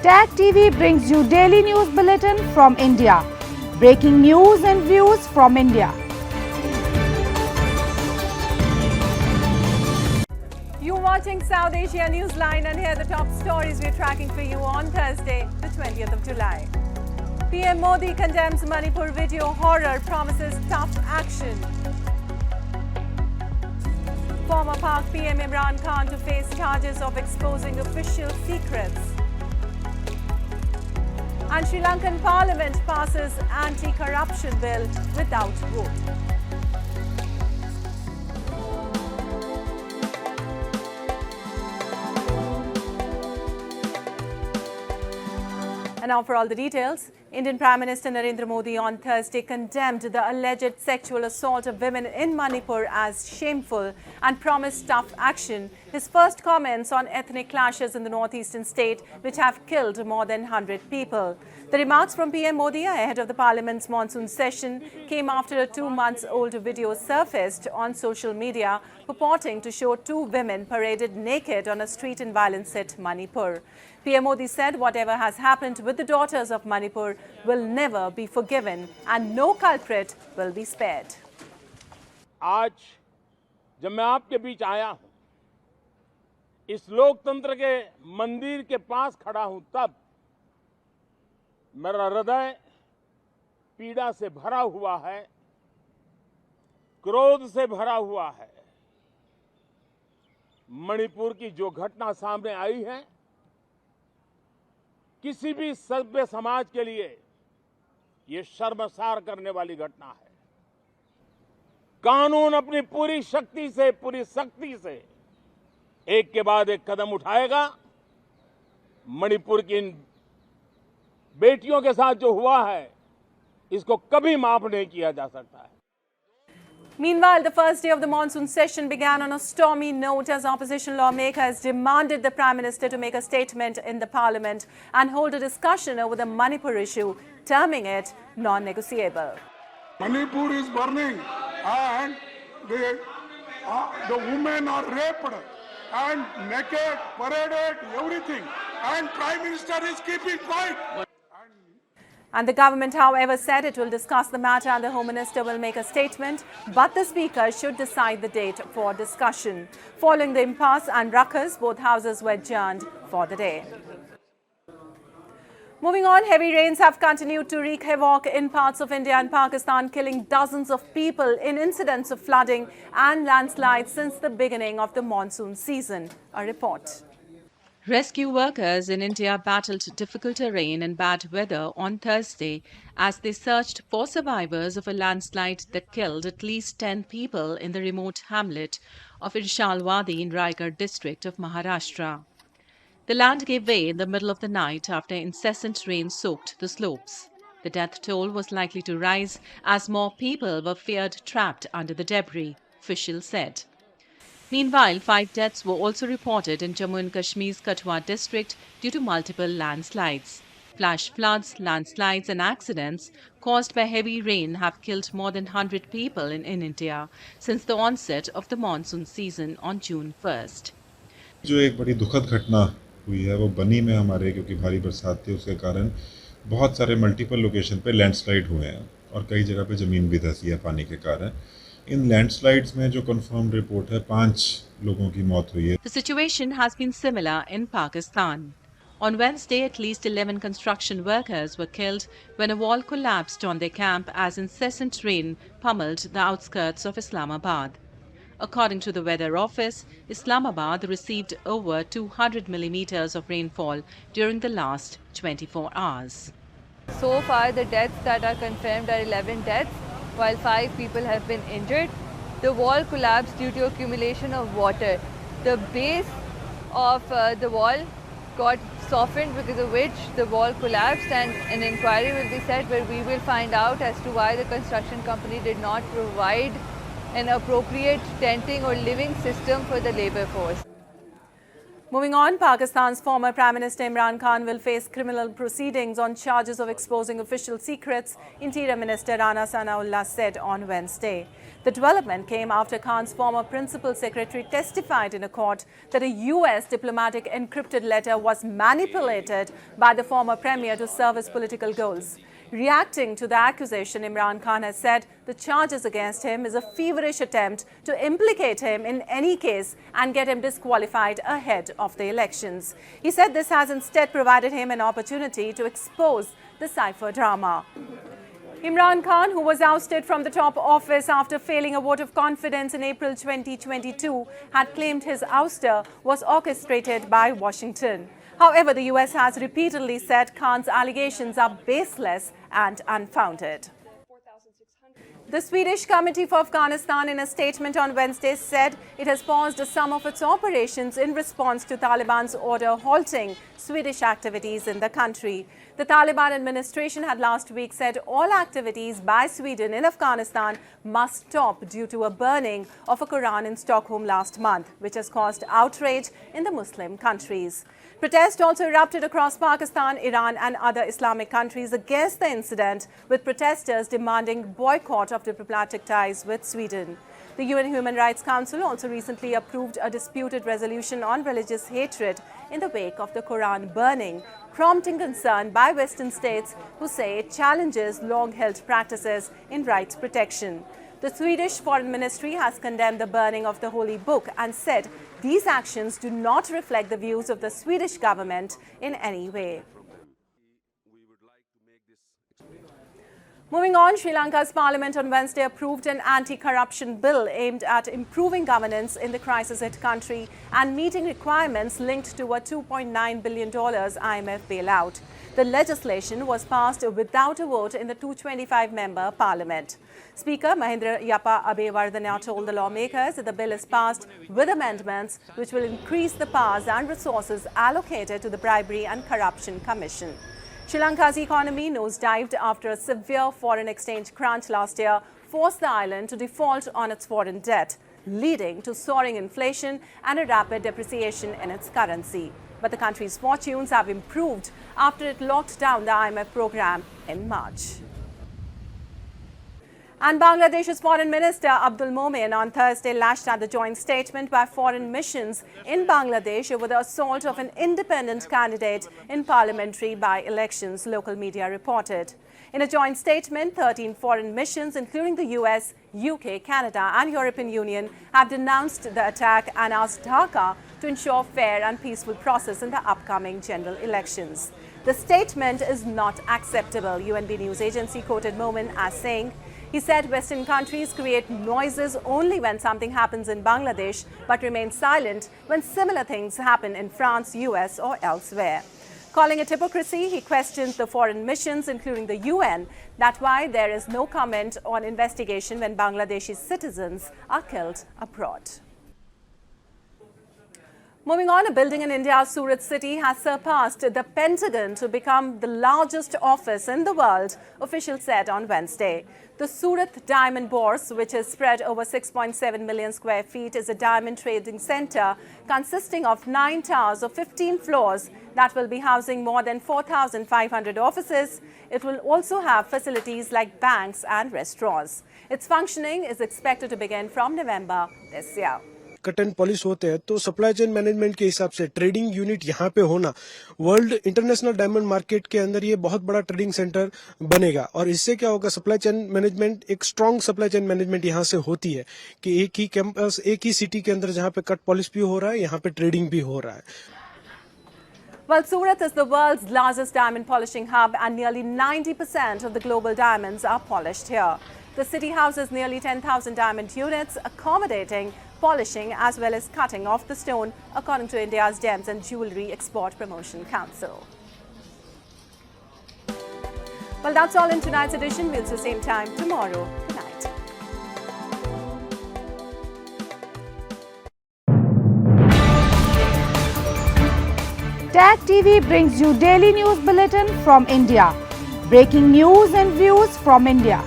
Tag TV brings you daily news bulletin from India. Breaking news and views from India. You're watching South Asia Newsline, and here are the top stories we're tracking for you on Thursday, the 20th of July. PM Modi condemns Manipur video horror, promises tough action. Former Pak PM Imran Khan to face charges of exposing official secrets. And Sri Lankan Parliament passes anti-corruption bill without vote. And now for all the details. Indian Prime Minister Narendra Modi on Thursday condemned the alleged sexual assault of women in Manipur as shameful and promised tough action. His first comments on ethnic clashes in the northeastern state, which have killed more than 100 people. The remarks from PM Modi ahead of the Parliament's monsoon session came after a 2-month-old video surfaced on social media purporting to show 2 women paraded naked on a street in violence-hit Manipur. PM Modi said whatever has happened with the daughters of Manipur will never be forgiven and no culprit will be spared. आज जब मैं आपके बीच आया हूं, इस लोकतंत्र के मंदिर के पास खड़ा हूं, तब मेरा हृदय पीड़ा से भरा हुआ है, क्रोध से भरा हुआ है। मणिपुर की जो घटना सामने आई है, किसी भी सभ्य समाज के लिए ये शर्मसार करने वाली घटना है। कानून अपनी पूरी शक्ति से, पूरी सख्ती से एक के बाद एक कदम उठाएगा। मणिपुर की इन बेटियों के साथ जो हुआ है, इसको कभी माफ नहीं किया जा सकता है। Meanwhile, the first day of the monsoon session began on a stormy note as opposition lawmakers demanded the Prime Minister to make a statement in the Parliament and hold a discussion over the Manipur issue, terming it non-negotiable. Manipur is burning and the women are raped and naked, paraded, everything, and Prime Minister is keeping quiet. And the government, however, said it will discuss the matter and the Home Minister will make a statement, but the Speaker should decide the date for discussion. Following the impasse and ruckus, both houses were adjourned for the day. Moving on, heavy rains have continued to wreak havoc in parts of India and Pakistan, killing dozens of people in incidents of flooding and landslides since the beginning of the monsoon season. A report. Rescue workers in India battled difficult terrain and bad weather on Thursday as they searched for survivors of a landslide that killed at least 10 people in the remote hamlet of Irshalwadi in Raigad district of Maharashtra. The land gave way in the middle of the night after incessant rain soaked the slopes. The death toll was likely to rise as more people were feared trapped under the debris, officials said. Meanwhile, 5 deaths were also reported in Jammu and Kashmir's Katwa district due to multiple landslides. Flash floods, landslides and accidents caused by heavy rain have killed more than 100 people in India since the onset of the monsoon season on June 1st. जो एक बड़ी दुखद घटना हुई है वो बनी में हमारे, क्योंकि भारी बरसात थी उसके कारण बहुत सारे मल्टीपल लोकेशन पे लैंडस्लाइड हुए हैं और कई जगह पे ज़मीन भी धंसी है पानी के कारण। इन लैंडस्लाइड्स में जो कंफर्म्ड रिपोर्ट है 5 लोगों की मौत हुई है। The situation has been similar in Pakistan. On Wednesday, at least 11 construction workers were killed when a wall collapsed on their camp as incessant rain pummeled the outskirts of Islamabad. According to the Weather Office, Islamabad received over 200 millimeters of rainfall during the last 24 hours. So far, the deaths that are confirmed are 11 deaths, while 5 people have been injured. The wall collapsed due to accumulation of water. The base of the wall got softened, because of which the wall collapsed, and an inquiry will be set where we will find out as to why the construction company did not provide an appropriate tenting or living system for the labour force. Moving on, Pakistan's former Prime Minister Imran Khan will face criminal proceedings on charges of exposing official secrets, Interior Minister Rana Sanaullah said on Wednesday. The development came after Khan's former principal secretary testified in a court that a US diplomatic encrypted letter was manipulated by the former premier to serve his political goals. Reacting to the accusation, Imran Khan has said the charges against him is a feverish attempt to implicate him in any case and get him disqualified ahead of the elections. He said this has instead provided him an opportunity to expose the cipher drama. Imran Khan, who was ousted from the top office after failing a vote of confidence in April 2022, had claimed his ouster was orchestrated by Washington. However, the US has repeatedly said Khan's allegations are baseless and unfounded. The Swedish Committee for Afghanistan, in a statement on Wednesday, said it has paused some of its operations in response to Taliban's order halting Swedish activities in the country. The Taliban administration had last week said all activities by Sweden in Afghanistan must stop due to a burning of a Quran in Stockholm last month, which has caused outrage in the Muslim countries. Protests also erupted across Pakistan, Iran and other Islamic countries against the incident, with protesters demanding boycott of diplomatic ties with Sweden. The UN Human Rights Council also recently approved a disputed resolution on religious hatred in the wake of the Quran burning, prompting concern by Western states who say it challenges long-held practices in rights protection. The Swedish Foreign Ministry has condemned the burning of the holy book and said these actions do not reflect the views of the Swedish government in any way. Moving on, Sri Lanka's parliament on Wednesday approved an anti-corruption bill aimed at improving governance in the crisis-hit country and meeting requirements linked to a $2.9 billion IMF bailout. The legislation was passed without a vote in the 225-member parliament. Speaker Mahendra Yappa Abeyewardena told the lawmakers that the bill is passed with amendments which will increase the powers and resources allocated to the Bribery and Corruption Commission. Sri Lanka's economy nosedived after a severe foreign exchange crunch last year forced the island to default on its foreign debt, leading to soaring inflation and a rapid depreciation in its currency. But the country's fortunes have improved after it locked down the IMF program in March. And Bangladesh's Foreign Minister Abdul Momen on Thursday lashed at the joint statement by foreign missions in Bangladesh over the assault of an independent candidate in parliamentary by-elections, local media reported. In a joint statement, 13 foreign missions, including the US, UK, Canada and European Union, have denounced the attack and asked Dhaka to ensure fair and peaceful process in the upcoming general elections. The statement is not acceptable, UNB news agency quoted Momen as saying. He said Western countries create noises only when something happens in Bangladesh, but remain silent when similar things happen in France, US or elsewhere. Calling it hypocrisy, he questioned the foreign missions, including the UN, that's why there is no comment on investigation when Bangladeshi citizens are killed abroad. Moving on, a building in India's Surat city has surpassed the Pentagon to become the largest office in the world, officials said on Wednesday. The Surat Diamond Bourse, which is spread over 6.7 million square feet, is a diamond trading center consisting of 9 towers of 15 floors that will be housing more than 4,500 offices. It will also have facilities like banks and restaurants. Its functioning is expected to begin from November this year. Cut and polish होते हैं तो supply chain management के हिसाब से trading unit यहाँ पे होना world international diamond market के अंदर ये बहुत बड़ा ट्रेडिंग सेंटर बनेगा और इससे क्या होगा सप्लाई चेन मैनेजमेंट एक स्ट्रांग सप्लाई चेन मैनेजमेंट यहाँ से होती है कि एक ही कैंपस एक ही सिटी के अंदर जहाँ पे कट पॉलिश भी हो रहा है यहाँ पे ट्रेडिंग भी हो रहा है. Well, Surat is the world's largest diamond polishing hub and nearly 90% of the global diamonds are polished here. The city houses nearly 10,000 diamond units, accommodating polishing as well as cutting off the stone, according to India's Gems and Jewellery Export Promotion Council. Well, that's all in tonight's edition. We'll see you same time tomorrow. Good night. Tag TV brings you daily news bulletin from India. Breaking news and views from India.